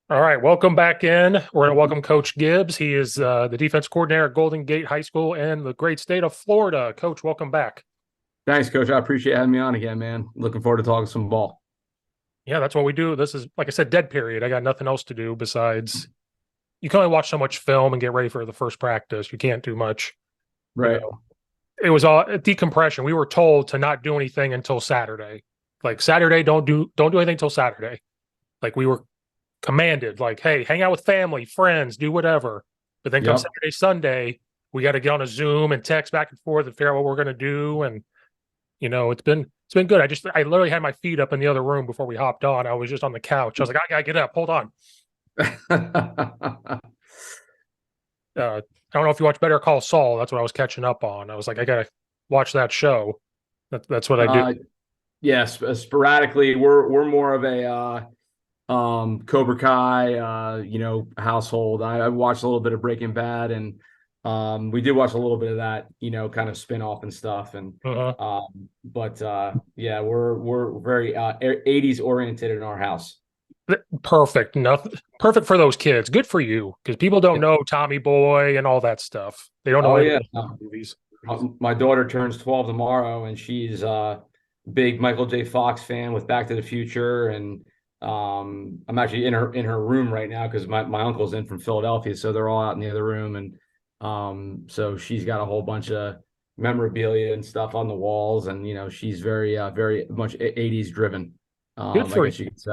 All right, welcome back in. We're going to welcome Coach Gibbs. He is the defense coordinator at Golden Gate High School in the great state of Florida. Coach, welcome back. Thanks, Coach. I appreciate having me on again, man. Looking forward to talking some ball. Yeah, that's what we do. This is, like I said, dead period. I got nothing else to do besides you can only watch so much film and get ready for the first practice. You can't do much. You Right. know, it was all decompression. We were told to not do anything until Saturday. Like Saturday, don't do anything until Saturday. Like we were commanded, like, hey, hang out with family, friends, do whatever. But then come Yep. Saturday, Sunday, we got to get on a Zoom and text back and forth and figure out what we're going to do. And it's been good. I literally had my feet up in the other room before we hopped on. I was just on the couch. I was like, I gotta get up. Hold on. I don't know if you watch Better Call Saul. That's what I was catching up on. I was like, I gotta watch that show. That's what I do. uh, yes, sporadically, we're more of a Cobra Kai, household. I watched a little bit of Breaking Bad, and we did watch a little bit of that, kind of spin off and stuff. And Uh-huh. but yeah, we're very 80s oriented in our house. Perfect. Nothing perfect for those kids. Good for you, because people don't know Tommy Boy and all that stuff. They don't know Oh any of yeah. those movies. My daughter turns 12 tomorrow, and she's a big Michael J. Fox fan with Back to the Future. And I'm actually in her room right now because my uncle's in from Philadelphia, so they're all out in the other room. And so she's got a whole bunch of memorabilia and stuff on the walls, and she's very much 80s driven, Good I for guess you could say.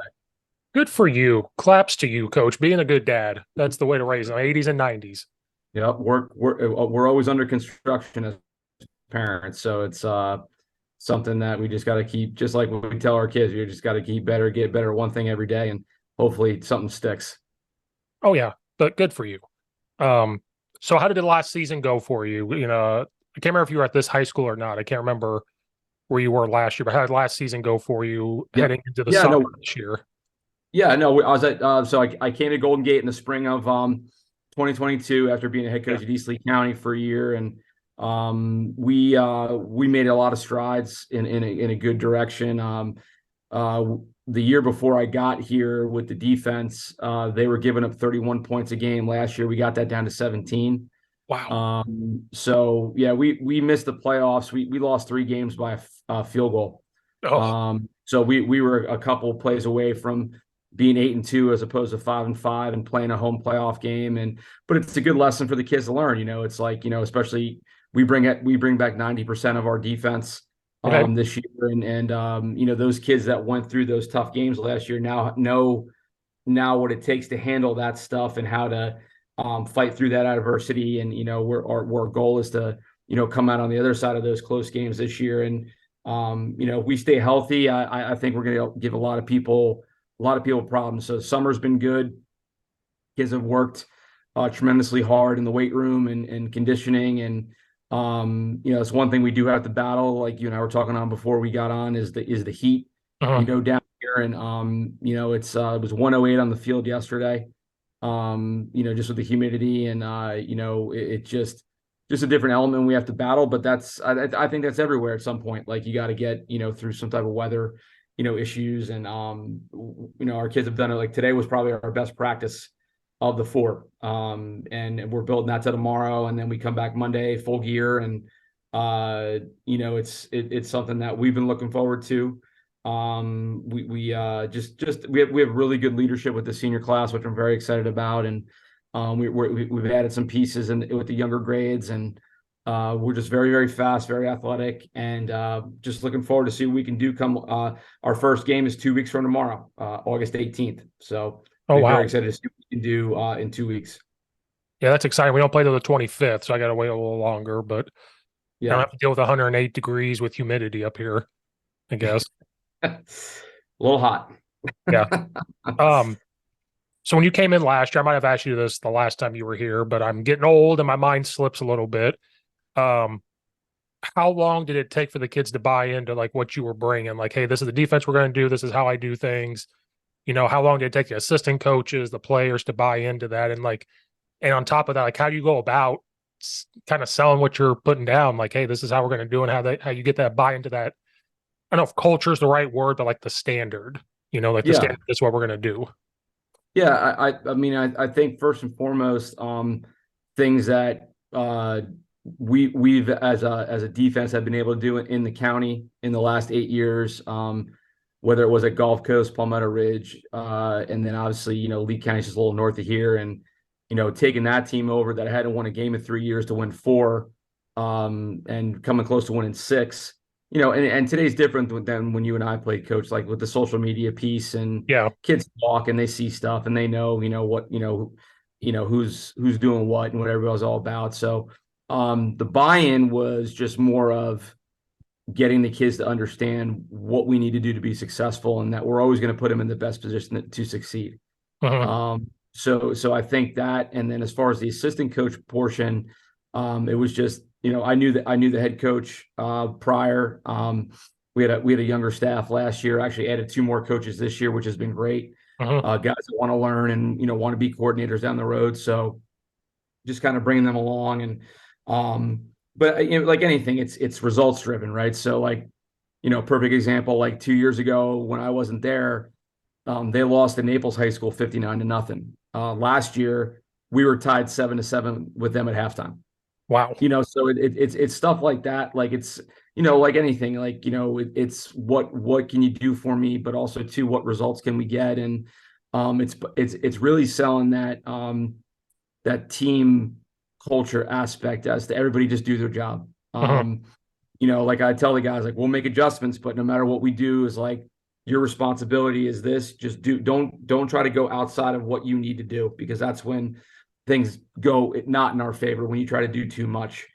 Good for you. Claps to you, coach. Being a good dad. That's the way to raise them. 80s and 90s. Yep, we're always under construction as parents, so it's something that we just got to keep, just like we tell our kids, you just got to keep better, get better one thing every day, and hopefully something sticks. Oh yeah, but good for you. Um, so how did the last season go for you? I can't remember if you were at this high school or not. I can't remember where you were last year, but how did last season go for you Yeah, heading into the yeah, summer no, this year? yeah, no. I was at so I came to Golden Gate in the spring of 2022 after being a head Yeah. coach at East Lee County for a year, and we made a lot of strides in a good direction. Uh, the year before I got here with the defense, they were giving up 31 points a game. Last year, we got that down to 17. Wow. So yeah, we missed the playoffs. We lost 3 games by a field goal. Oh, So we were a couple plays away from being 8-2 as opposed to 5-5 and playing a home playoff game. But it's a good lesson for the kids to learn. It's like, especially we bring back 90% of our defense okay. this year, and those kids that went through those tough games last year now know now what it takes to handle that stuff and how to fight through that adversity. And our goal is to come out on the other side of those close games this year. And if we stay healthy, I think we're going to give a lot of people problems. So summer's been good. Kids have worked tremendously hard in the weight room and conditioning. And it's one thing we do have to battle. Like you and I were talking on before we got on is the heat. Uh-huh. Down here, and it was 108 on the field yesterday. Just with the humidity, and it just a different element we have to battle. But I think that's everywhere at some point. Like you got to get through some type of weather issues. And our kids have done it. Like today was probably our best practice of the 4. And we're building that to tomorrow, and then we come back Monday full gear. And it's something that we've been looking forward to. We have really good leadership with the senior class, which I'm very excited about. And we've added some pieces with the younger grades. And we're just very, very fast, very athletic, and just looking forward to see what we can do. Our first game is 2 weeks from tomorrow, August 18th. So Oh be very wow. excited to see what we can do in 2 weeks. Yeah, that's exciting. We don't play till the 25th, so I gotta wait a little longer, but I don't Yeah. have to deal with 108 degrees with humidity up here, I guess. A little hot. Yeah. Um, so when you came in last year, I might have asked you this the last time you were here, but I'm getting old and my mind slips a little bit. Um, how long did it take for the kids to buy into like what you were bringing? Like, hey, this is the defense we're going to do. This is how I do things. How long did it take the assistant coaches, the players to buy into that? And on top of that, like, how do you go about kind of selling what you're putting down? Like, hey, this is how we're going to do, and how you get that buy into that. I don't know if culture is the right word, but like the standard. Like the Yeah. standard is what we're going to do. Yeah, I mean, I think first and foremost, things that we've as a defense have been able to do in the county in the last 8 years, whether it was at Gulf Coast, Palmetto Ridge, and then obviously, Lee County's just a little north of here, and taking that team over that hadn't won a game in 3 years to win four, and coming close to winning six. And today's different than when you and I played, Coach, like with the social media piece and Yeah. kids talk and they see stuff and they know, what, who's doing what and what everybody's all about. So the buy-in was just more of getting the kids to understand what we need to do to be successful and that we're always going to put them in the best position to succeed. Mhm. So I think that, and then as far as the assistant coach portion, it was just, I knew the head coach prior. We had a younger staff last year. Actually added two more coaches this year, which has been great. Mhm. Guys that want to learn and want to be coordinators down the road. So just kind of bringing them along, and but like anything, it's results driven, right? So like, perfect example, like 2 years ago when I wasn't there, they lost to Naples High School 59-0. Last year we were tied 7-7 with them at halftime. Wow. So it's stuff like that. Like it's, like anything, like, it's what can you do for me, but also too, what results can we get? And it's really selling that team culture aspect as to everybody just do their job. Mhm. Like I tell the guys, like, we'll make adjustments, but no matter what we do is like, your responsibility is this, just don't try to go outside of what you need to do, because that's when things go not in our favor, when you try to do too much.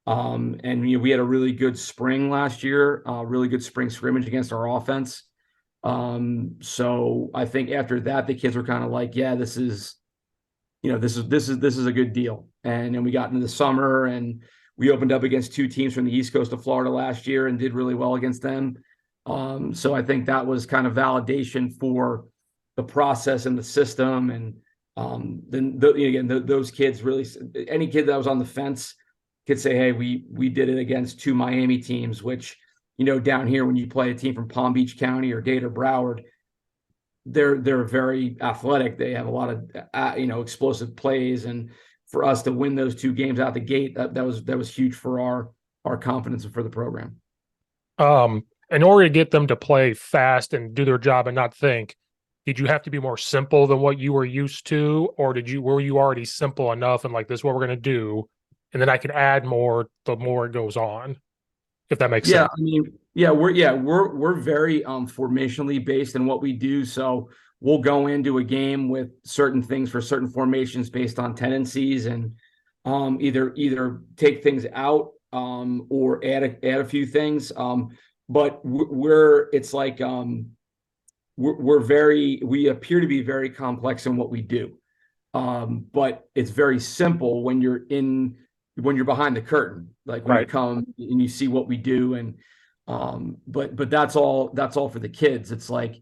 And we had a really good spring last year, really good spring scrimmage against our offense. So I think after that, the kids were kind of like, yeah, this is a good deal. And then we got into the summer and we opened up against two teams from the East Coast of Florida last year and did really well against them. So I think that was kind of validation for the process and the system. And then again, those kids really, any kid that was on the fence could say, hey, we did it against two Miami teams, which, down here, when you play a team from Palm Beach County or Dade or Broward, they're very athletic. They have a lot of explosive plays, and for us to win those two games out the gate, that was huge for our confidence and for the program. In order to get them to play fast and do their job and not think, did you have to be more simple than what you were used to, or were you already simple enough and like, this is what we're going to do, and then I can add more the more it goes on, if that makes Yeah, sense? I mean, we're very formationally based in what we do. So we'll go into a game with certain things for certain formations based on tendencies, and either take things out, or add a few things. But it's like, we appear to be very complex in what we do. But it's very simple when you're behind the curtain, like when you Right. come and you see what we do. And but that's all for the kids. It's like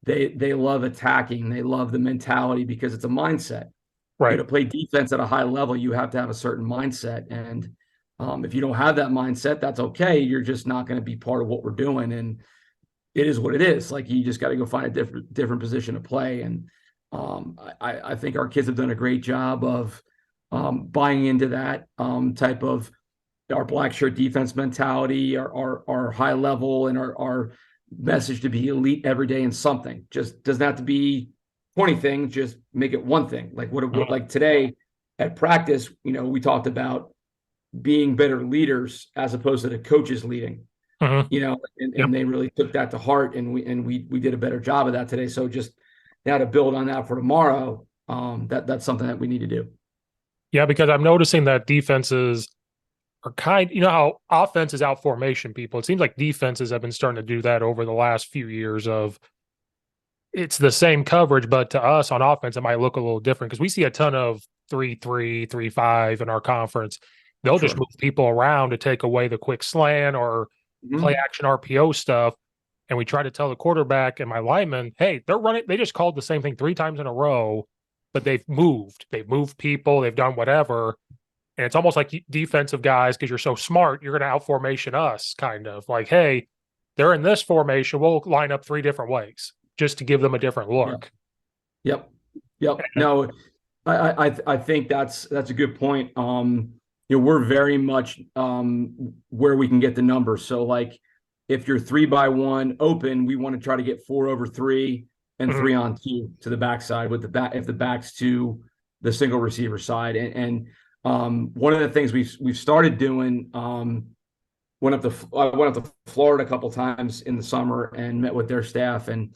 they love attacking, they love the mentality, because it's a mindset. Right. To play defense at a high level, you have to have a certain mindset. And if you don't have that mindset, that's okay. You're just not going to be part of what we're doing. And it is what it is. Like, you just got to go find a different position to play. And I think our kids have done a great job of buying into that type of our black shirt defense mentality, our high level, and our message to be elite every day in something. Just doesn't have to be 20 things, just make it one thing. Like Mhm. like today at practice, we talked about being better leaders as opposed to the coaches leading. Mhm. Yep. And they really took that to heart, and we did a better job of that today. So just now to build on that for tomorrow, that's something that we need to do. Yeah, because I'm noticing that defenses are how offense is out formation people. It seems like defenses have been starting to do that over the last few years of it's the same coverage, but to us on offense, it might look a little different because we see a ton of 3-3, 3-5 in our conference. They'll just Sure. move people around to take away the quick slant or play Mm-hmm. action RPO stuff. And we try to tell the quarterback and my lineman, hey, they're running, they just called the same thing 3 times in a row, but they've moved. They've moved people, they've done whatever. And it's almost like defensive guys, because you're so smart, you're going to out formation us, kind of like, hey, they're in this formation. We'll line up 3 different ways just to give them a different Yeah. look. Yep. Yep. No, I think that's a good point. We're very much where we can get the numbers. So like if you're 3-by-1 open, we want to try to get 4-over-3 and Mhm. 3-on-2 to the backside with the back if the back's to the single receiver side. And one of the things we've started doing, I went up to Florida a couple times in the summer and met with their staff, and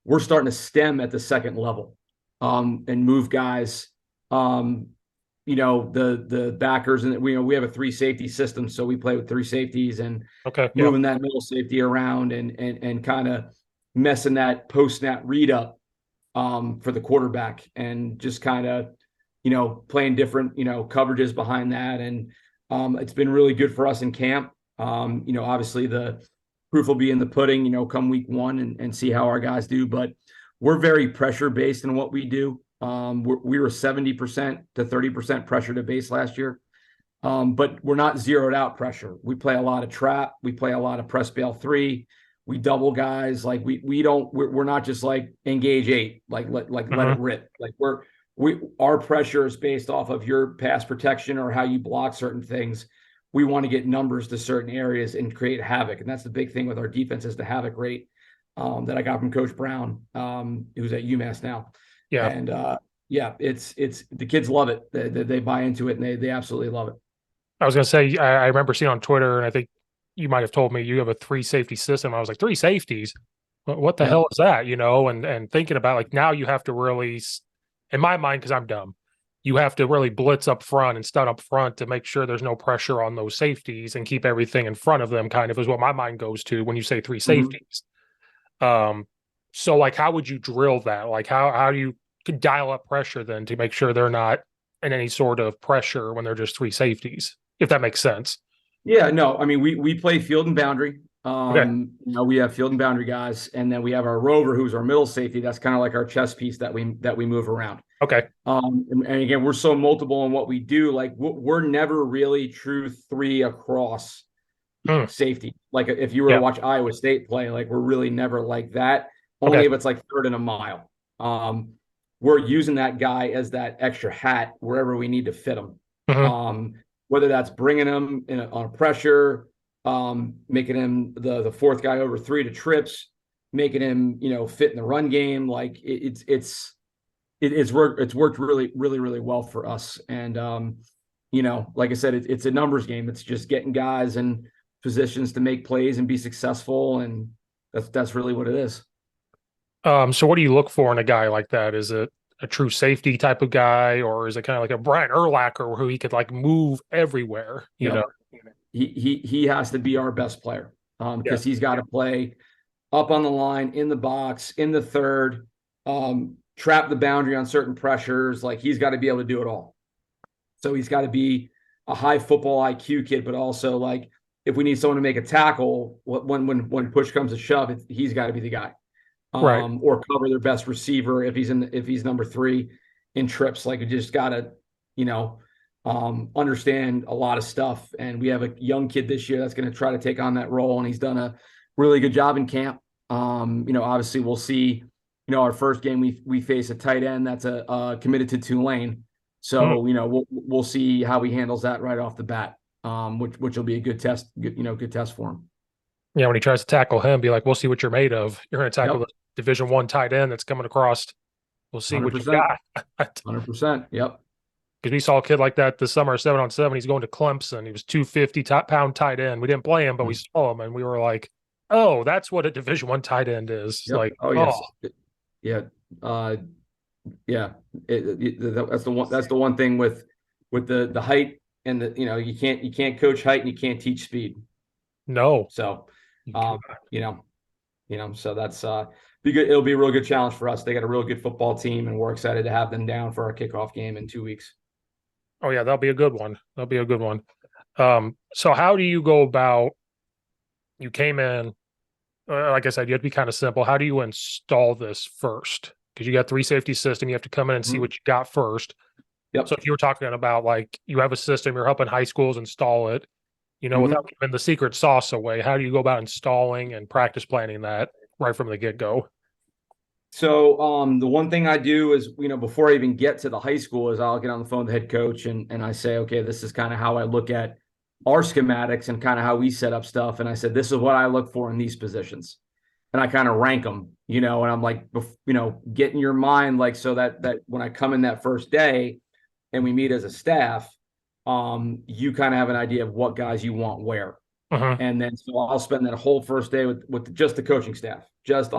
we're starting to stem at the second level and move guys. The backers, and we have a 3 safety system, so we play with 3 safeties and Okay. Yeah. moving that middle safety around and kind of messing that post snap read up for the quarterback, and just kind of playing different coverages behind that. And it's been really good for us in camp. Obviously the proof will be in the pudding, come week 1 and see how our guys do. But we're very pressure based in what we do. We were 70% to 30% pressure to base last year. But we're not zeroed out pressure. We play a lot of trap. We play a lot of press bail 3. We double guys. Like we're not just like engage 8, like let it rip. Like our pressure is based off of your pass protection or how you block certain things. We want to get numbers to certain areas and create havoc. And that's the big thing with our defense is the havoc rate that I got from Coach Brown, who's at UMass now. Yeah. And it's the kids love it. They buy into it, and they absolutely love it. I was going to say, I remember seeing on Twitter, and I think you might have told me you have a 3 safety system. I was like, 3 safeties? What the hell is that? And thinking about like now you have to really, in my mind, because I'm dumb, you have to really blitz up front and stun up front to make sure there's no pressure on those safeties and keep everything in front of them, kind of is what my mind goes to when you say 3 safeties. So like, how would you drill that? Like, how do you could dial up pressure then to make sure they're not in any sort of pressure when they're just 3 safeties, if that makes sense? Yeah, no, I mean we play field and boundary. Okay. We have field and boundary guys, and then we have our rover, who's our middle safety. That's kind of like our chess piece that we move around. Okay. And again, we're so multiple in what we do. Like we're never really true 3 across safety. Like if you were to watch Iowa State play, like we're really never like that. Only if it's like 3rd and a mile. We're using that guy as that extra hat wherever we need to fit him. Whether that's bringing him on a pressure, making him the 4th guy over 3 to trips, making him fit in the run game. Like it's worked really, really, really well for us. And like I said, it's a numbers game. It's just getting guys in positions to make plays and be successful, and that's really what it is. So what do you look for in a guy like that? Is it a true safety type of guy, or is it kind of like a Brian Urlacher who he could like move everywhere? He has to be our best player because he's got to play up on the line, in the box, in the third, trap the boundary on certain pressures. Like he's got to be able to do it all. So he's got to be a high football IQ kid, but also like if we need someone to make a tackle, when push comes to shove, he's got to be the guy. Right. Or cover their best receiver if he's number 3 in trips. Like you just gotta, understand a lot of stuff. And we have a young kid this year that's going to try to take on that role, and he's done a really good job in camp. Obviously we'll see. Our first game we face a tight end that's committed to Tulane, so we'll see how he handles that right off the bat, which will be a good test, good test for him. Yeah, when he tries to tackle him, be like, "We'll see what you're made of. You're going to tackle the Division I tight end that's coming across. We'll see 100%. What you got." 100%. Yep. Because we saw a kid like that this summer, 7-on-7. He's going to Clemson. He was 250-pound tight end. We didn't play him, but we saw him, and we were like, "Oh, that's what a Division I tight end is." Yep. Like, yes, yeah, that's the one thing with the height and you can't coach height and you can't teach speed. No. So, so that's be good. It'll be a real good challenge for us. They got a real good football team, and we're excited to have them down for our kickoff game in 2 weeks. Oh yeah, that'll be a good one. So how do you go about? You came in, like I said, you have to be kind of simple. How do you install this first? Because you got 3 safety system, you have to come in and see what you got first. Yep. So if you were talking about like you have a system, you're helping high schools install it, without giving the secret sauce away, how do you go about installing and practice planning that right from the get-go? So the one thing I do is, before I even get to the high school, is I'll get on the phone with the head coach and I say, okay, this is kind of how I look at our schematics and kind of how we set up stuff. And I said, this is what I look for in these positions. And I kind of rank them, and I'm like, get in your mind, like, so that when I come in that first day and we meet as a staff, you kind of have an idea of what guys you want where. Uh-huh. And then so I'll spend that whole first day with just the coaching staff, just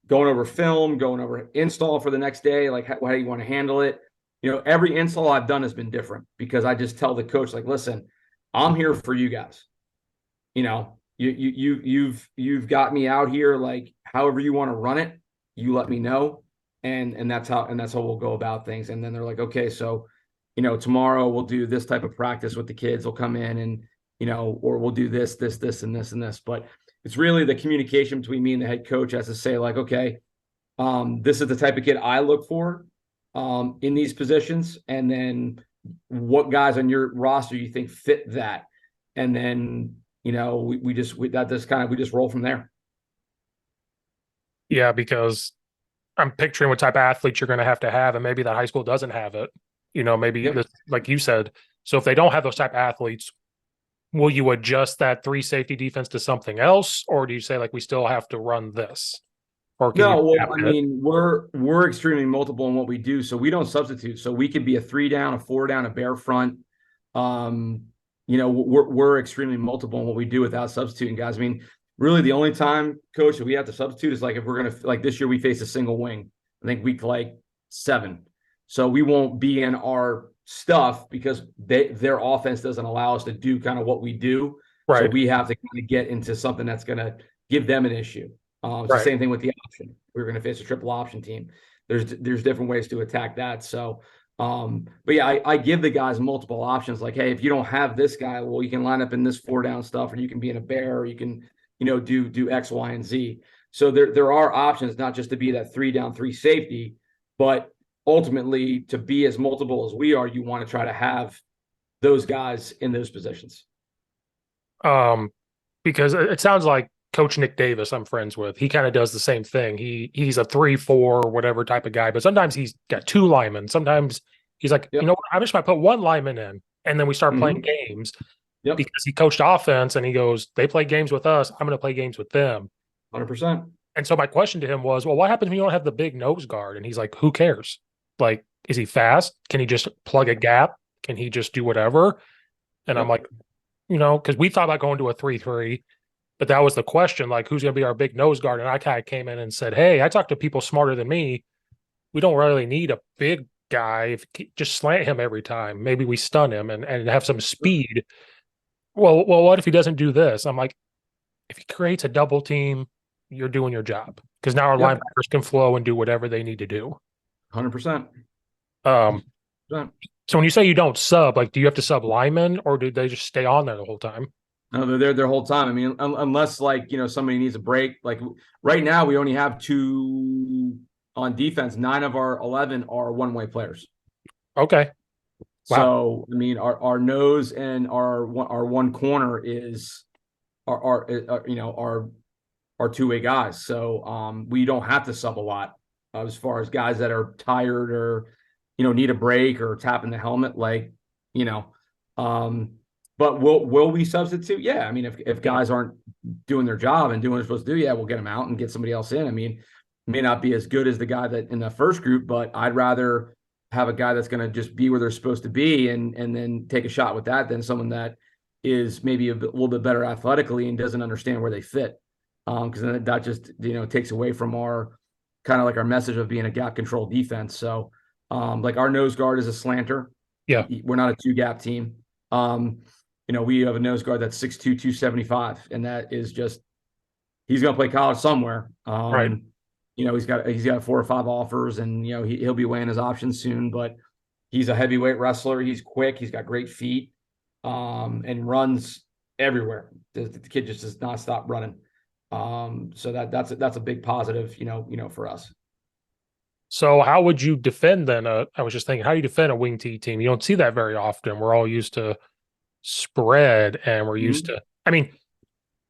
going over film, going over install for the next day, like how do you want to handle it? Every install I've done has been different because I just tell the coach, like, listen, I'm here for you guys. You've got me out here, like, however you want to run it, you let me know. And that's how we'll go about things. And then they're like, okay, so, tomorrow we'll do this type of practice with the kids. They'll come in and, or we'll do this, and this, and this. But it's really the communication between me and the head coach as to say, like, okay, this is the type of kid I look for in these positions. And then what guys on your roster you think fit that. And then, we just roll from there. Yeah, because I'm picturing what type of athletes you're going to have, and maybe that high school doesn't have it. Maybe this, like you said. So if they don't have those type of athletes, will you adjust that 3 safety defense to something else, or do you say, like, we still have to run this? Or no, well, I mean, we're extremely multiple in what we do, so we don't substitute. So we could be a 3 down, a 4 down, a bear front. We're extremely multiple in what we do without substituting guys. I mean, really the only time, coach, that we have to substitute is like if we're going to, like this year we face a single wing, I think week like 7. So we won't be in our stuff because their offense doesn't allow us to do kind of what we do. right. So we have to kind of get into something that's going to give them an issue. It's the same thing with the option. We're going to face a triple option team. There's different ways to attack that. So, but yeah, I give the guys multiple options. Like, hey, if you don't have this guy, well, you can line up in this 4 down stuff, or you can be in a bear, or you can, do X, Y, and Z. So there are options, not just to be that 3 down, 3 safety, but ultimately to be as multiple as we are, you want to try to have those guys in those positions. Because it sounds like Coach Nick Davis, I'm friends with, he kind of does the same thing. He's a 3-4 whatever type of guy, but sometimes he's got 2 linemen. Sometimes he's like, Yep. I just might put 1 lineman in, and then we start playing games. Yep. Because he coached offense, and he goes, they play games with us, I'm going to play games with them. 100%. And so my question to him was, well, what happens when you don't have the big nose guard? And he's like, who cares? Like, is he fast? Can he just plug a gap? Can he just do whatever? And I'm like, because we thought about going to a 3-3, but that was the question, like, who's going to be our big nose guard? And I kind of came in and said, hey, I talked to people smarter than me. We don't really need a big guy. If just slant him every time, maybe we stun him and have some speed. Well, what if he doesn't do this? I'm like, if he creates a double team, you're doing your job, because now our linebackers can flow and do whatever they need to do. 100%. So when you say you don't sub, like, do you have to sub linemen, or do they just stay on there the whole time? No, they're there their whole time. I mean, unless, like, somebody needs a break. Like right now, we only have 2 on defense. 9 of our 11 are one-way players. Okay. Wow. So I mean, our nose and our 1 corner is our 2-way guys. So we don't have to sub a lot as far as guys that are tired or need a break or tapping the helmet, like, but will we substitute? Yeah. I mean, if guys aren't doing their job and doing what they're supposed to do, yeah, we'll get them out and get somebody else in. I mean, may not be as good as the guy that in the first group, but I'd rather have a guy that's going to just be where they're supposed to be and then take a shot with that than someone that is maybe a little bit better athletically and doesn't understand where they fit. Because then that just, takes away from our kind of like our message of being a gap control defense. So like our nose guard is a slanter. Yeah. We're not a 2-gap team. We have a nose guard that's 6'2", 275, and that is just, he's going to play college somewhere. Right. He's got 4 or 5 offers, and he'll be weighing his options soon. But he's a heavyweight wrestler. He's quick. He's got great feet, and runs everywhere. The kid just does not stop running. So that's a big positive, for us. So how would you defend then? I was just thinking, how do you defend a wing T team? You don't see that very often. We're all used to spread, and we're used to, I mean,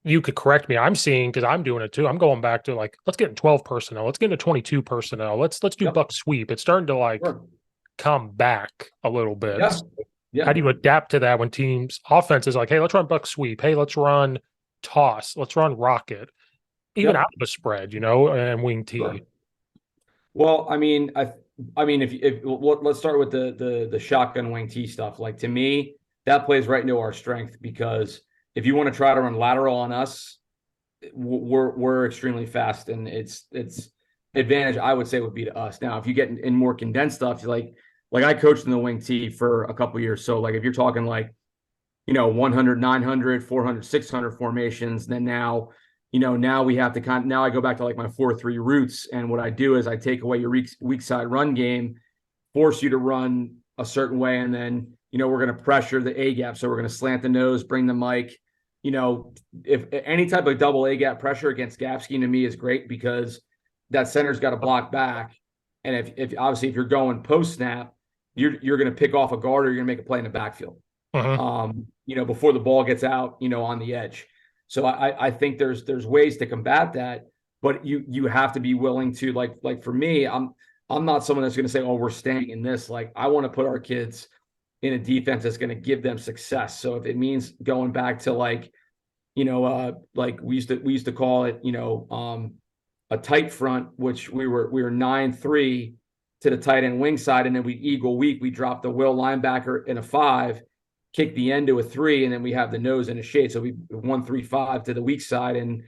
you could correct me. I'm seeing, because I'm doing it too. I'm going back to like, let's get in 12 personnel. Let's get into 22 personnel. Let's do Yep. buck sweep. It's starting to like Sure. come back a little bit. Yeah. So Yeah. how do you adapt to that when teams offense is like, hey, let's run buck sweep. Hey, let's run toss. Let's run rocket. Even out Yep. of a spread, and wing T. Sure. Well, I mean, if well, let's start with the shotgun wing T stuff. Like to me, that plays right into our strength because if you want to try to run lateral on us, we're extremely fast, and it's advantage I would say would be to us. Now, if you get in more condensed stuff, like I coached in the wing T for a couple years, so like if you're talking like 100, 900, 400, 600 formations, then now we have to now I go back to like my 4-3 roots. And what I do is I take away your weak side run game, force you to run a certain way. And then, we're going to pressure the A gap. So we're going to slant the nose, bring the mic, if any type of double A gap pressure against gap scheme to me is great because that center's got to block back. And if obviously if you're going post snap, you're going to pick off a guard or you're going to make a play in the backfield. Before the ball gets out, on the edge. So I think there's ways to combat that, but you have to be willing to like for me, I'm not someone that's going to say, oh, we're staying in this. Like I want to put our kids in a defense that's going to give them success. So if it means going back to like we used to call it, a tight front, which we were 9-3 to the tight end wing side, and then we eagle weak. We drop the will linebacker in a 5. Kick the end to a 3, and then we have the nose in a shade. So we 1-3-5 to the weak side, and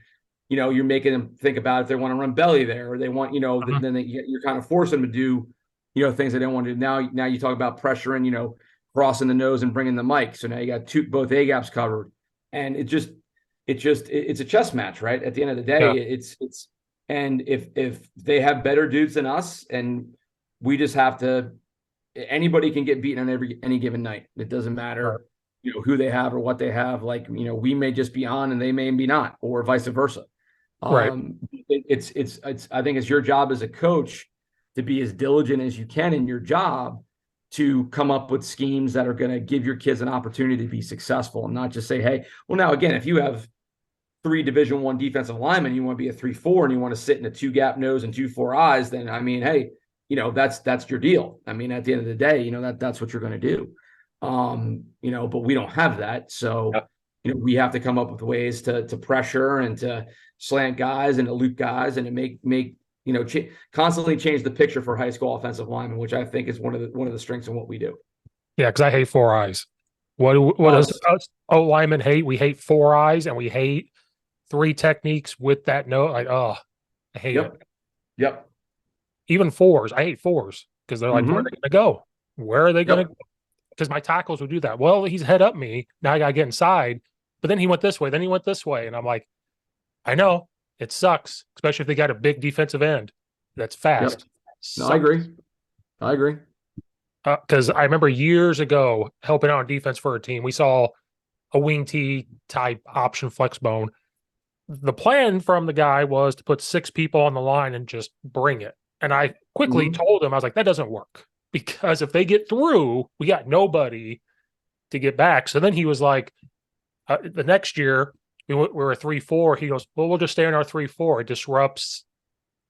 you're making them think about if they want to run belly there, or they want then you're kind of forcing them to do things they don't want to do. Now you talk about pressuring, crossing the nose and bringing the mic. So now you got both A gaps covered, and it's a chess match, right? At the end of the day, it's and if they have better dudes than us, and we just have to. Anybody can get beaten on any given night. It doesn't matter, who they have or what they have. Like, we may just be on and they may be not, or vice versa. Right. It's I think it's your job as a coach to be as diligent as you can in your job to come up with schemes that are going to give your kids an opportunity to be successful and not just say, hey, well, now again, if you have 3 Division I defensive linemen, you want to be a 3-4 and you want to sit in a 2 gap nose and 2-4 eyes, then hey, that's your deal. I mean, at the end of the day, that's what you're going to do. But we don't have that. So, we have to come up with ways to pressure and to slant guys and to loop guys and to make constantly change the picture for high school offensive linemen, which I think is one of the strengths in what we do. Yeah, because I hate 4 eyes. What does linemen hate? We hate 4 eyes and we hate 3 techniques with that note. Like, I hate it. Yep. Even 4s. I hate 4s because they're like, where are they going to go? Where are they going to go? Because my tackles would do that. Well, he's head up me. Now I got to get inside. But then he went this way. Then he went this way. And I'm like, I know. It sucks, especially if they got a big defensive end that's fast. No, I agree. Because I remember years ago helping out on defense for a team. We saw a wing T type option flex bone. The plan from the guy was to put 6 people on the line and just bring it. And I quickly told him, I was like, that doesn't work because if they get through, we got nobody to get back. So then he was like, the next year we were a 3-4. He goes, well, we'll just stay in our 3-4. It disrupts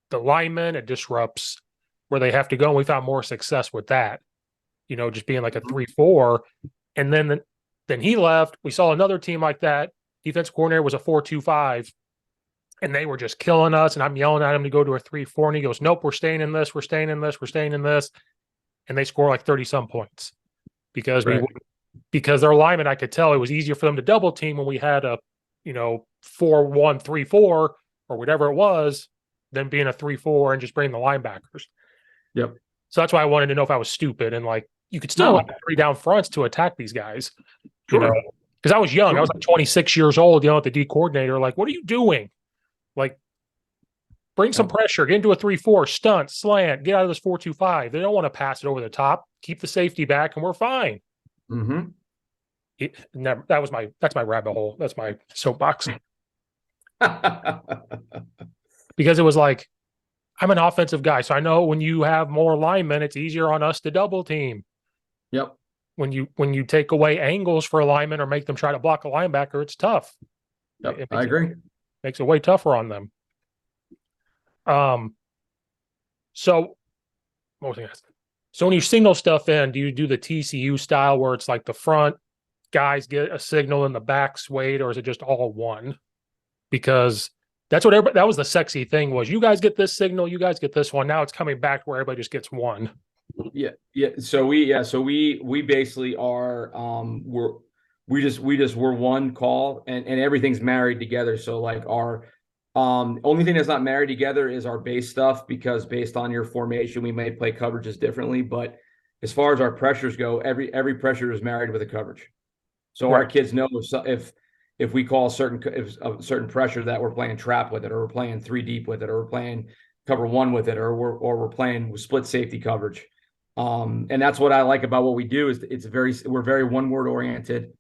the linemen. It disrupts where they have to go. And we found more success with that, just being like a 3-4. And then he left. We saw another team like that. Defensive coordinator was a 4-2-5. And they were just killing us. And I'm yelling at him to go to a 3-4. And he goes, nope, we're staying in this. We're staying in this. We're staying in this. And they score like 30-some points because because their linemen, I could tell it was easier for them to double team when we had a, 4-1, 3-4 or whatever it was than being a 3-4 and just bringing the linebackers. Yep. So that's why I wanted to know if I was stupid. And like, you could still have 3 down fronts to attack these guys, because I was young. I was like 26 years old, at the D coordinator, like, what are you doing? Like, bring some pressure, get into a 3-4, stunt, slant, get out of this 4-2-5. They don't want to pass it over the top. Keep the safety back, and we're fine. That's my rabbit hole. That's my soapbox. Because it was like, I'm an offensive guy, so I know when you have more linemen, it's easier on us to double team. Yep. When you take away angles for a lineman or make them try to block a linebacker, it's tough. Yep, It I makes agree. makes it way tougher on them. Um, so what was I gonna ask? So when you signal stuff in, do you do the TCU style where it's like the front guys get a signal and the back swayed, or is it just all one? Because that's what everybody, that was the sexy thing was you guys get this signal, you guys get this one. Now it's coming back where everybody just gets one. Yeah, yeah. So we basically are we're one call and everything's married together. So like our only thing that's not married together is our base stuff because based on your formation, we may play coverages differently. But as far as our pressures go, every pressure is married with a coverage. So our Right. kids know if we call a certain pressure that we're playing trap with it, or we're playing three deep with it, or we're playing cover one with it, or we're playing with split safety coverage. And that's what I like about what we do is we're very one word oriented.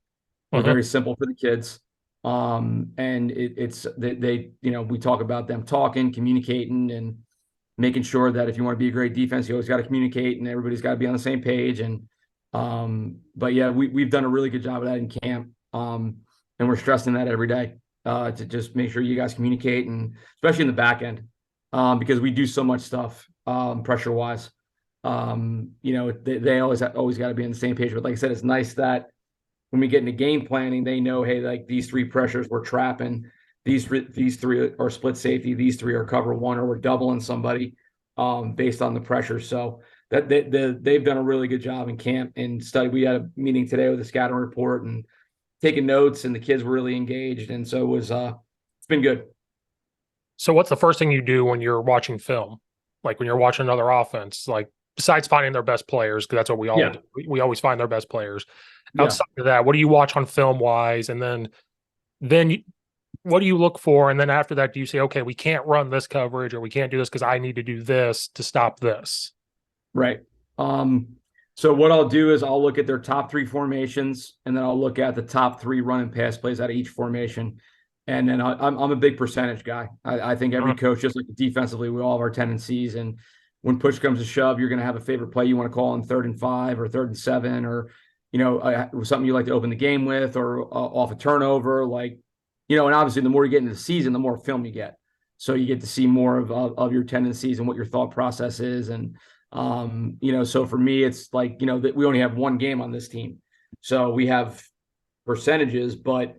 We're Mhm. very simple for the kids. And it's we talk about them talking, communicating, and making sure that if you want to be a great defense, you always got to communicate and everybody's got to be on the same page. And but yeah, we've done a really good job of that in camp. And we're stressing that every day to just make sure you guys communicate and especially in the back end because we do so much stuff pressure wise. They always got to be on the same page. But like I said, it's nice that when we get into game planning, they know, hey, like these three pressures we're trapping, these three are split safety, these three are cover one, or we're doubling somebody based on the pressure. So they've done a really good job in camp and study. We had a meeting today with the scouting report and taking notes, and the kids were really engaged, and so it's been good. So what's the first thing you do when you're watching film? Like when you're watching another offense, like besides finding their best players, because that's what we all Yeah, do. We always find their best players. yeah. Outside of that, what do you watch on film wise? And then you, what do you look for? And then after that, do you say, okay, we can't run this coverage or we can't do this because I need to do this to stop this? Right. Um, so what I'll do is I'll look at their top three formations, and then I'll look at the top three run and pass plays out of each formation. And then I'm a big percentage guy. I think every Mhm. coach, just like defensively, we all have our tendencies. And when push comes to shove, you're going to have a favorite play you want to call on 3rd and 5 or 3rd and 7, or something you like to open the game with, or off a turnover. Like and obviously the more you get into the season, the more film you get. So you get to see more of your tendencies and what your thought process is. And so for me, it's like, that we only have one game on this team. So we have percentages, but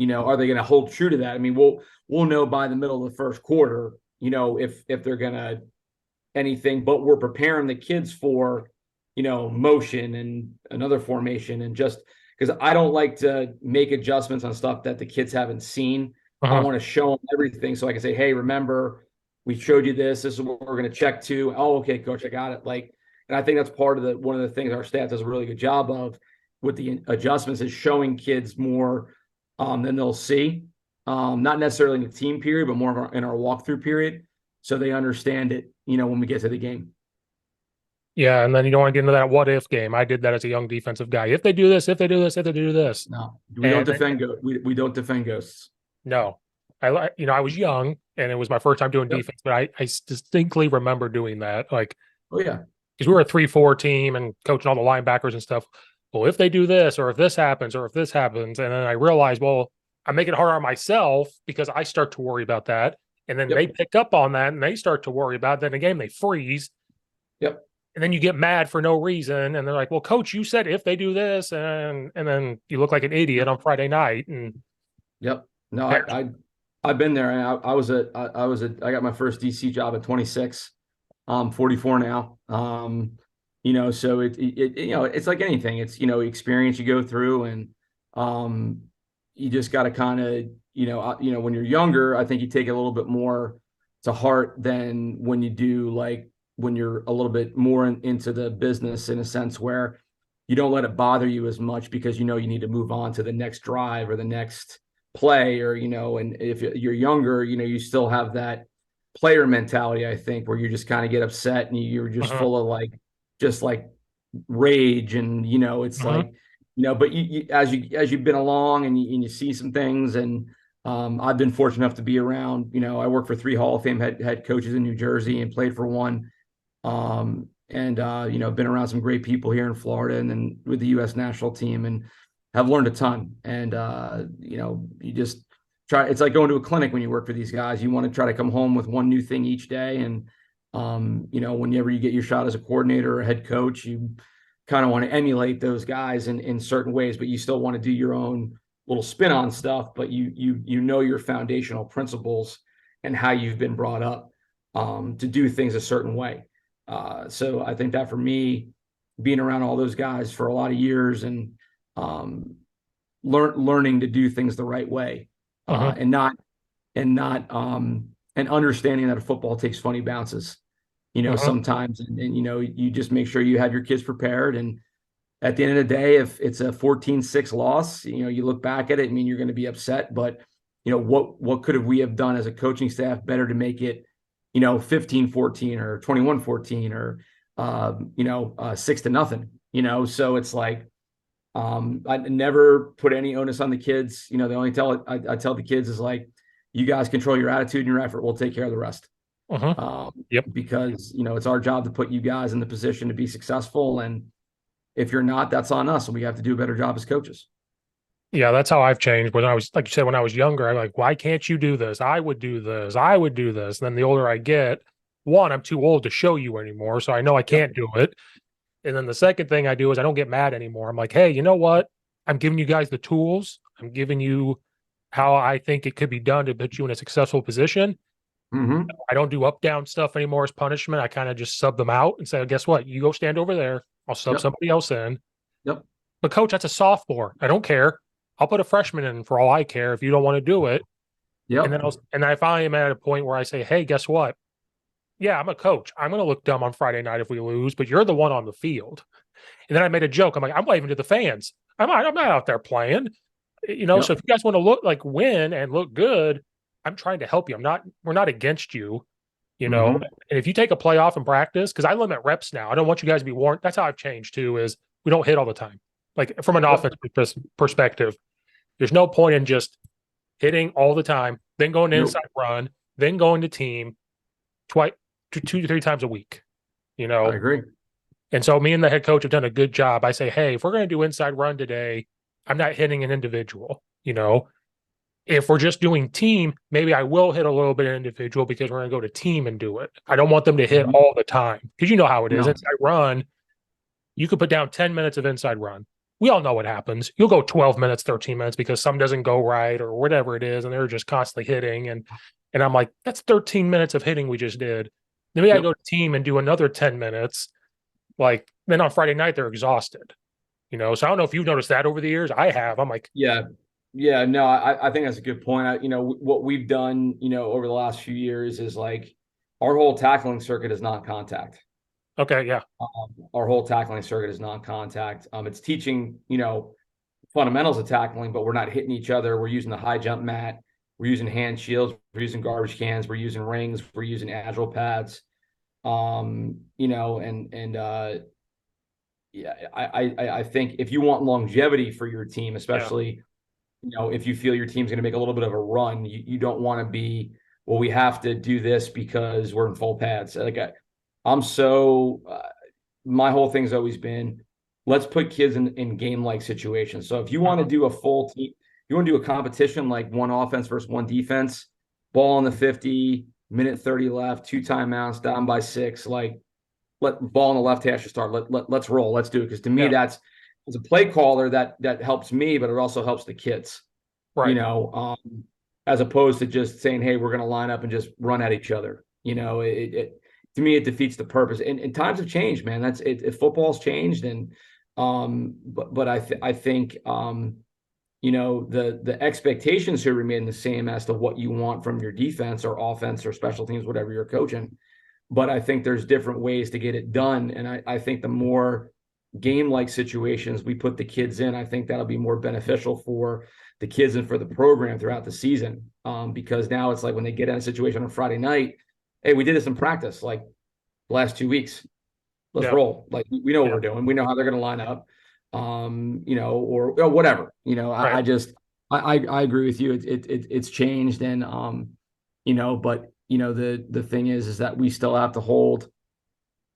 are they going to hold true to that? I mean, we'll know by the middle of the first quarter, if they're going to anything, but we're preparing the kids for, motion and another formation, and just because I don't like to make adjustments on stuff that the kids haven't seen. I Uh-huh. want to show them everything so I can say, hey, remember, we showed you this. This is what we're going to check to. Oh, okay, coach, I got it. Like, and I think that's part of one of the things our staff does a really good job of with the adjustments is showing kids more than they'll see. Not necessarily in the team period, but more in our walkthrough period. So they understand it, when we get to the game. Yeah, and then you don't want to get into that what if game. I did that as a young defensive guy. If they do this, if they do this, if they do this, No, we don't and defend we don't defend ghosts. no, I was young and it was my first time doing Yep. defense, but I distinctly remember doing that. Like, Oh yeah. because we were a 3-4 team and coaching all the linebackers and stuff. Well, if they do this, or if this happens, or if this happens, and then I realized, well, I'm making it harder on myself because I start to worry about that, and then they Yep. pick up on that and they start to worry about it. Then again, they freeze, Yep. and then you get mad for no reason, and they're like, "Well, coach, you said if they do this," and then you look like an idiot on Friday night, and Yep. No, yeah, I've been there. I got my first DC job at 26. I'm 44 now. So it's like anything. It's experience you go through, and um, you just got to kind of when you're younger, I think you take it a little bit more to heart than when you do like when you're a little bit more into the business in a sense where you don't let it bother you as much because you need to move on to the next drive or the next play, or and if you're younger, you still have that player mentality, I think, where you just kind of get upset and you're just uh-huh, full of just like rage. And, it's uh-huh. like, but as you've been along and you see some things. And I've been fortunate enough to be around, I worked for 3 Hall of Fame head coaches in New Jersey and played for one. And been around some great people here in Florida and then with the U.S. national team, and have learned a ton. And you just it's like going to a clinic when you work for these guys. You want to try to come home with one new thing each day. And, whenever you get your shot as a coordinator or a head coach, you kind of want to emulate those guys in certain ways, but you still want to do your own little spin on stuff, but you know your foundational principles and how you've been brought up to do things a certain way. So I think that for me, being around all those guys for a lot of years and learning to do things the right way, and not and understanding that a football takes funny bounces, sometimes, and you just make sure you have your kids prepared. And at the end of the day, if it's a 14-6 loss, you look back at it, I mean, you're going to be upset, but what could have we have done as a coaching staff better to make it 15-14 or 21-14 or 6-0, so it's like I never put any onus on the kids. The only I tell the kids is like, you guys control your attitude and your effort, we'll take care of the rest. Yep. Because it's our job to put you guys in the position to be successful, and if you're not, that's on us, and we have to do a better job as coaches. Yeah, that's how I've changed. When I was, like you said, when I was younger, I'm like, why can't you do this? I would do this. I would do this. And then the older I get, one, I'm too old to show you anymore, so I know I can't do it. And then the second thing I do is I don't get mad anymore. I'm like, hey, you know what? I'm giving you guys the tools. I'm giving you how I think it could be done to put you in a successful position. I don't do up down stuff anymore as punishment. I kind of just sub them out and say, oh, guess what? You go stand over there. I'll sub somebody else in. Yep. But coach, that's a sophomore. I don't care. I'll put a freshman in for all I care if you don't want to do it. Yep. And then I finally am at a point where I say, hey, guess what? Yeah, I'm a coach. I'm going to look dumb on Friday night if we lose, but you're the one on the field. And then I made a joke. I'm like, I'm waving to the fans. I'm not out there playing. So if you guys want to look like win and look good, I'm trying to help you. We're not against you, And if you take a play off in practice, because I limit reps now, I don't want you guys to be worn. That's how I've changed too, is we don't hit all the time. Like from an offensive perspective, there's no point in just hitting all the time, then going to inside run, then going to team twice, 2 to 3 times a week. I agree. And so me and the head coach have done a good job. I say, hey, if we're going to do inside run today, I'm not hitting an individual. If we're just doing team, maybe I will hit a little bit of individual because we're going to go to team and do it. I don't want them to hit all the time because you know how it is. Inside run, you could put down 10 minutes of inside run. We all know what happens. You'll go 12 minutes, 13 minutes because some doesn't go right or whatever it is, and they're just constantly hitting. And I'm like, that's 13 minutes of hitting we just did. Then I go to team and do another 10 minutes. Like, then on Friday night, they're exhausted. So I don't know if you've noticed that over the years. I have. I'm like, yeah, no, I think that's a good point. What we've done, over the last few years is like our whole tackling circuit is non-contact. Okay, yeah. Our whole tackling circuit is non-contact. It's teaching, fundamentals of tackling, but we're not hitting each other. We're using the high jump mat. We're using hand shields. We're using garbage cans. We're using rings. We're using agile pads. I think if you want longevity for your team, especially, if you feel your team's going to make a little bit of a run, you don't want to be, well, we have to do this because we're in full pads. Like my whole thing's always been, let's put kids in game-like situations. So if you want to do a full team, you want to do a competition like one offense versus one defense, ball on the 50, minute 30 left, 2 timeouts, down by 6, like let ball on the left hash to start. Let's roll. Let's do it. Because to me, that's as a play caller that helps me, but it also helps the kids. Right. As opposed to just saying, hey, we're going to line up and just run at each other. To me, it defeats the purpose. And times have changed, man. That's it. Football's changed, and but I think the expectations here remain the same as to what you want from your defense or offense or special teams, whatever you're coaching. But I think there's different ways to get it done, and I think the more game-like situations we put the kids in, I think that'll be more beneficial for the kids and for the program throughout the season. Because now it's like when they get in a situation on Friday night, hey, we did this in practice like the last 2 weeks. Let's roll. Like we know what we're doing. We know how they're going to line up. Or whatever. Right. I agree with you. It's changed, and but the thing is that we still have to hold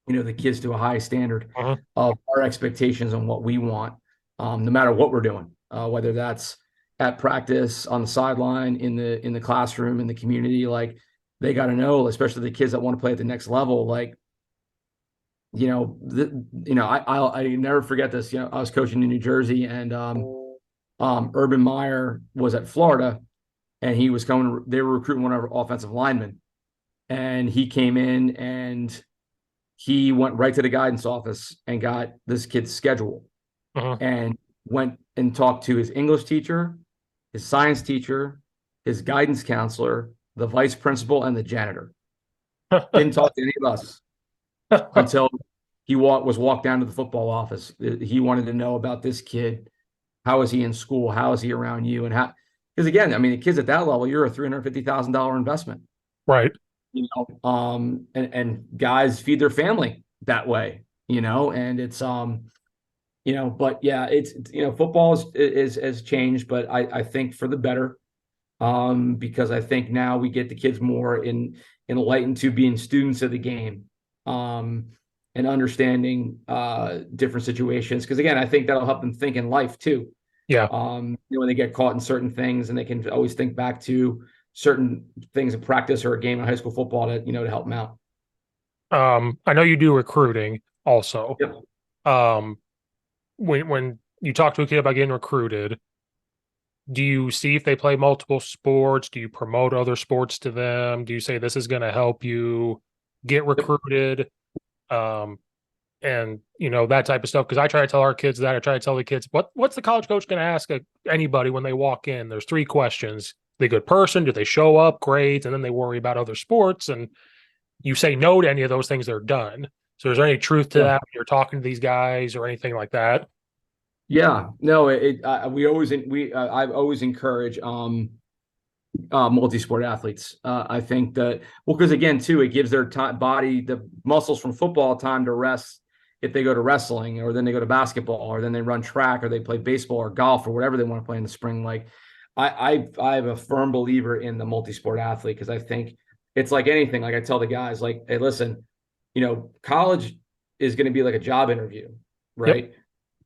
the kids to a high standard of our expectations on what we want, no matter what we're doing, whether that's at practice, on the sideline, in the classroom, in the community. Like, they got to know, especially the kids that want to play at the next level. Like, I never forget this. I was coaching in New Jersey, and Urban Meyer was at Florida, and he was coming. They were recruiting one of our offensive linemen, and he came in and he went right to the guidance office and got this kid's schedule, Uh-huh. and went and talked to his English teacher, his science teacher, his guidance counselor, the vice principal, and the janitor. Didn't talk to any of us until he was walked down to the football office. He wanted to know about this kid. How is he in school? How is he around you? And how, because again, I mean, the kids at that level, you're a $350,000 investment, Right. and guys feed their family that way, and it's, but yeah, it's, football has changed, but I think for the better, because I think now we get the kids more enlightened to being students of the game, and understanding different situations. Because again, I think that'll help them think in life too. Yeah. When they get caught in certain things, and they can always think back to certain things in practice or a game in high school football to help them out. I know you do recruiting also. Yep. Um, when you talk to a kid about getting recruited, do you see if they play multiple sports? Do you promote other sports to them? Do you say this is going to help you get Yep. recruited? Um, and that type of stuff. Because I try to tell our kids that. I try to tell the kids what's the college coach going to ask anybody when they walk in? There's three questions: they a good person? Do they show up? Great. And then they worry about other sports. And you say no to any of those things, they're done. So is there any truth to Yeah. that when you're talking to these guys or anything like that? Yeah. No, I've always encouraged multi-sport athletes. I think that, well, because again, too, it gives their body, the muscles from football, time to rest if they go to wrestling, or then they go to basketball, or then they run track, or they play baseball or golf or whatever they want to play in the spring. Like, I'm a firm believer in the multi-sport athlete, because I think it's like anything. Like, I tell the guys, like, hey, listen, college is going to be like a job interview, Yep. right?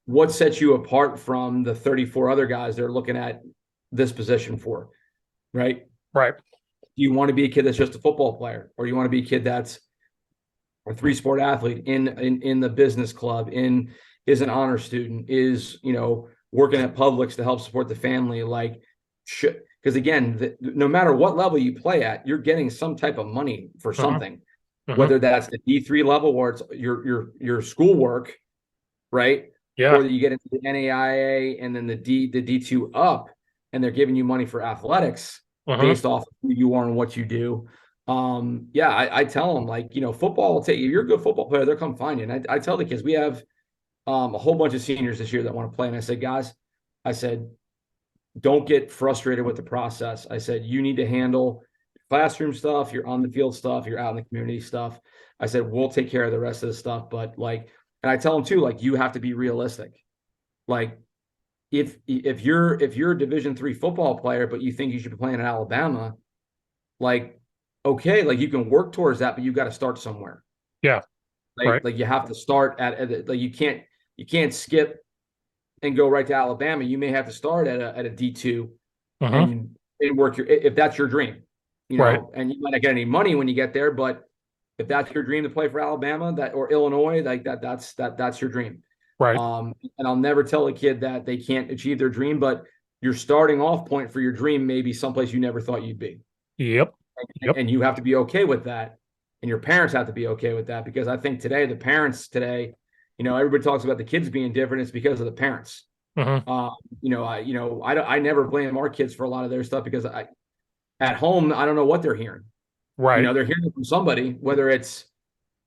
What sets you apart from the 34 other guys they're looking at this position for, right? Right. Do you want to be a kid that's just a football player, or you want to be a kid that's a three-sport athlete in the business club, is an honor student, is working at Publix to help support the family? Like, because again, no matter what level you play at, you're getting some type of money for Uh-huh. something, Uh-huh. whether that's the D3 level, or it's your schoolwork, right? Yeah. Or that you get into the NAIA and then the D2 up, and they're giving you money for athletics Uh-huh. based off of who you are and what you do. Yeah, I tell them, like, football will take you. You're a good football player, they'll come find you. And I tell the kids, we have a whole bunch of seniors this year that want to play. And I said, guys, I said, don't get frustrated with the process. I said, you need to handle classroom stuff, your on the field stuff, your out in the community stuff. I said, we'll take care of the rest of the stuff. But like, and I tell them too, like, you have to be realistic. Like, if you're a Division III football player, but you think you should be playing in Alabama, like, okay, like, you can work towards that, but you got to start somewhere. Yeah. Right. Like you have to start like, you can't skip and go right to Alabama. You may have to start at a D2, Uh-huh. and work if that's your dream, Right. and you might not get any money when you get there, but if that's your dream to play for Alabama, or Illinois, like that's your dream. Right. And I'll never tell a kid that they can't achieve their dream, but your starting off point for your dream may be someplace you never thought you'd be. Yep. Yep. And you have to be okay with that. And your parents have to be okay with that, because I think the parents today, everybody talks about the kids being different. It's because of the parents. Uh-huh. I never blame our kids for a lot of their stuff, because at home, I don't know what they're hearing. Right. They're hearing from somebody, whether it's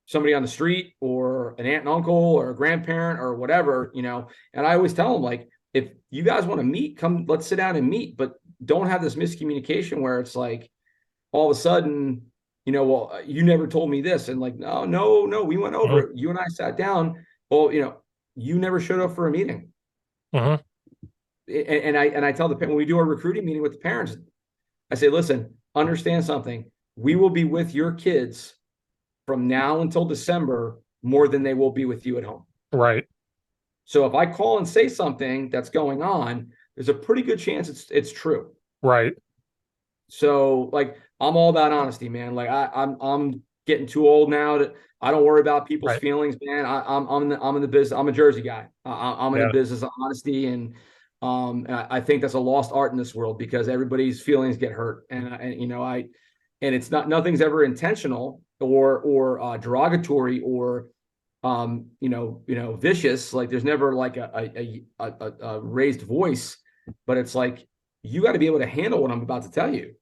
somebody on the street, or an aunt and uncle, or a grandparent, or whatever, and I always tell them, like, if you guys want to meet, come, let's sit down and meet, but don't have this miscommunication where it's like, all of a sudden, well, you never told me this. And like, no, we went over Uh-huh. it. You and I sat down. Well, you never showed up for a meeting. Uh-huh. And I tell when we do our recruiting meeting with the parents, I say, listen, understand something. We will be with your kids from now until December more than they will be with you at home. Right. So if I call and say something that's going on, there's a pretty good chance it's true. Right. So like I'm all about honesty, man. Like I'm getting too old now to I don't worry about people's Right. feelings, man. I'm in the business. I'm a Jersey guy. I'm in the Yeah. business of honesty, and I think that's a lost art in this world because everybody's feelings get hurt, and you know and it's nothing's ever intentional or derogatory or vicious. Like there's never like a raised voice, but it's like you got to be able to handle what I'm about to tell you.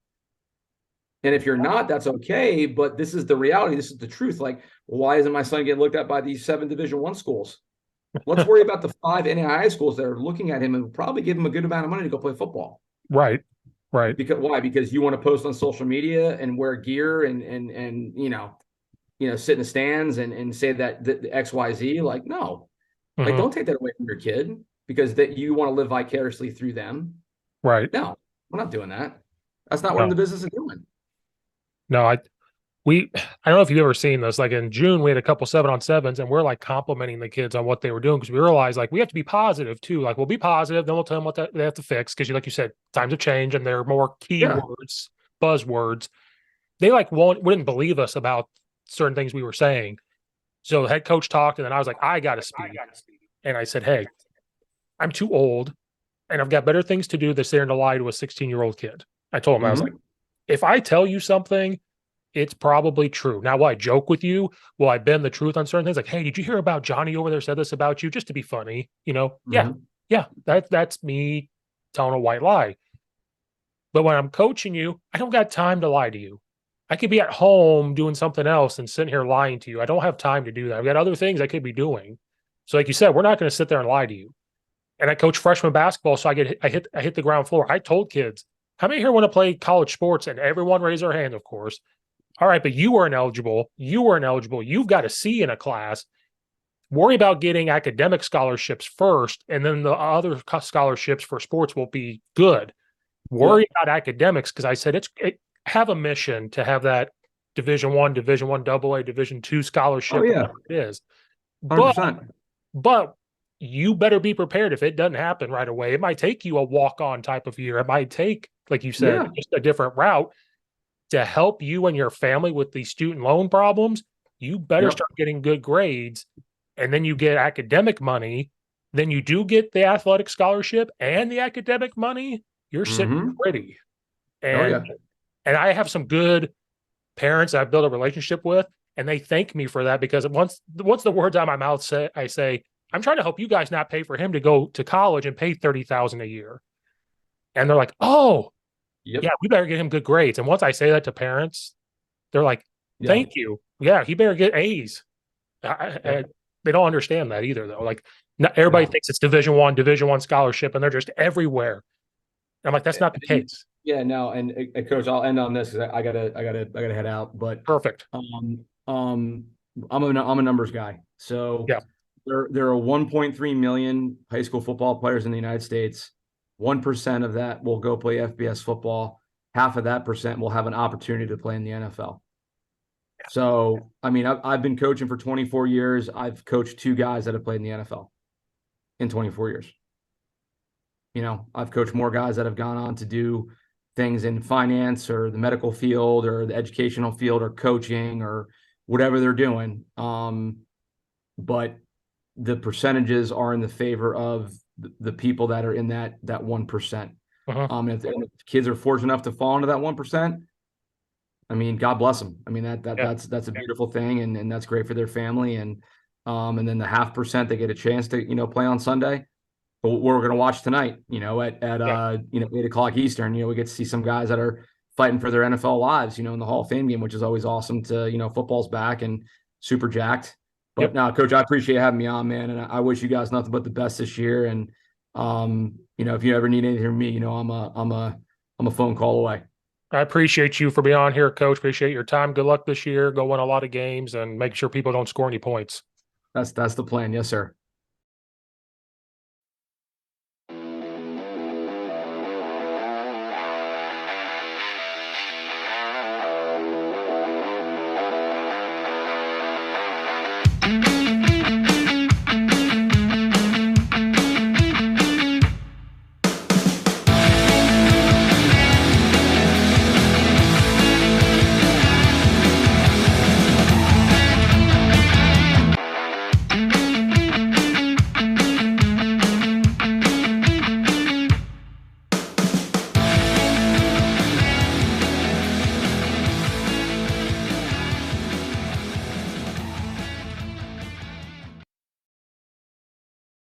And if you're not, that's okay. But this is the reality. This is the truth. Like, why isn't my son getting looked at by these 7 Division I schools? Let's worry about the 5 NAIA schools that are looking at him and will probably give him a good amount of money to go play football. Right. Right. Because why? Because you want to post on social media and wear gear and sit in the stands and say that the XYZ. Like, no, like Mm-hmm. don't take that away from your kid because that you want to live vicariously through them. Right. No, we're not doing that. That's not what I'm in No. the business of doing. No. I don't know if you've ever seen this. Like in June, we had a couple 7-on-7s, and we're like complimenting the kids on what they were doing because we realized like we have to be positive too. Like we'll be positive, then we'll tell them what they have to fix because like you said, times have changed and there are more Yeah. keywords, buzzwords. They like wouldn't believe us about certain things we were saying. So the head coach talked, and then I was like, I got to speak, and I said, hey, I'm too old, and I've got better things to do than sit there and lie to a 16-year-old kid. I told him I was like, if I tell you something it's probably true. Now, will I joke with you? Will I bend the truth on certain things? Like, hey, did you hear about Johnny over there said this about you? Just to be funny, Yeah, yeah. That's me telling a white lie. But when I'm coaching you, I don't got time to lie to you. I could be at home doing something else and sitting here lying to you. I don't have time to do that. I've got other things I could be doing. So, like you said, we're not going to sit there and lie to you. And I coach freshman basketball, so I hit the ground floor. I told kids, how many here want to play college sports? And everyone raised their hand, of course. All right, but you weren't eligible. You weren't eligible. You've got a C in a class. Worry about getting academic scholarships first, and then the other scholarships for sports will be good. Worry about academics because I said have a mission to have that Division I, Division I AA, Division II scholarship, Oh yeah, whatever it is. 100%. But you better be prepared if it doesn't happen right away. It might take you a walk-on type of year. It might take, like you said, just a different route to help you and your family with these student loan problems. You better start getting good grades, and then you get academic money. Then you do get the athletic scholarship and the academic money. You're sitting pretty. And and I have some good parents I've built a relationship with, and they thank me for that because once the words out of my mouth say, I say, I'm trying to help you guys not pay for him to go to college and pay $30,000 a year. And they're like, oh, yeah, we better get him good grades. And once I say that to parents, they're like, thank you. Yeah, he better get A's. They don't understand that either, though. Like, not everybody thinks it's Division I scholarship, and they're just everywhere. I'm like, that's not the case. Yeah, no, and Coach, I'll end on this because I gotta head out. But Perfect. I'm a numbers guy. So yeah, there are 1.3 million high school football players in the United States. 1% of that will go play FBS football. Half of that percent will have an opportunity to play in the NFL. So, I mean, I've been coaching for 24 years. I've coached 2 guys that have played in the NFL in 24 years. I've coached more guys that have gone on to do things in finance or the medical field or the educational field or coaching or whatever they're doing. But the percentages are in the favor of the people that are in that 1%. If kids are fortunate enough to fall into that 1%, I mean, God bless them. I mean, that's a beautiful thing. And that's great for their family. And then the 0.5% they get a chance to, play on Sunday. But we're going to watch tonight, at 8:00 Eastern, we get to see some guys that are fighting for their NFL lives, in the Hall of Fame game, which is always awesome to, football's back and super jacked. But no, Coach, I appreciate having me on, man. And I wish you guys nothing but the best this year. And, if you ever need anything from me, I'm a phone call away. I appreciate you for being on here, Coach. Appreciate your time. Good luck this year. Go win a lot of games and make sure people don't score any points. That's the plan. Yes, sir.